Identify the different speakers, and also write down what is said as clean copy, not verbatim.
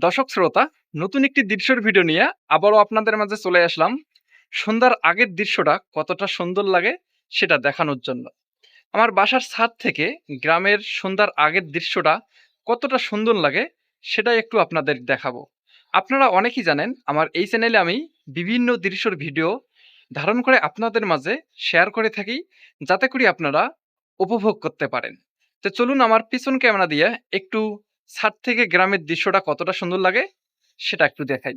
Speaker 1: দর্শক শ্রোতা, নতুন একটি দৃশ্যের ভিডিও নিয়ে আবারও আপনাদের মাঝে চলে আসলাম। সন্ধ্যার আগের দৃশ্যটা কতটা সুন্দর লাগে সেটা দেখানোর জন্য। আমার বাসার ছাদ থেকে গ্রামের সন্ধ্যার আগের দৃশ্যটা কতটা সুন্দর লাগে সেটাই একটু আপনাদের দেখাবো। আপনারা অনেকেই জানেন আমার এই চ্যানেলে আমি বিভিন্ন দৃশ্যের ভিডিও ধারণ করে আপনাদের মাঝে শেয়ার করে থাকি, যাতে করে আপনারা উপভোগ করতে পারেন। তো চলুন আমার পিছন ক্যামেরা দিয়ে একটু ছাদ থেকে গ্রামের দৃশ্যটা কতটা সুন্দর লাগে সেটা একটু দেখাই।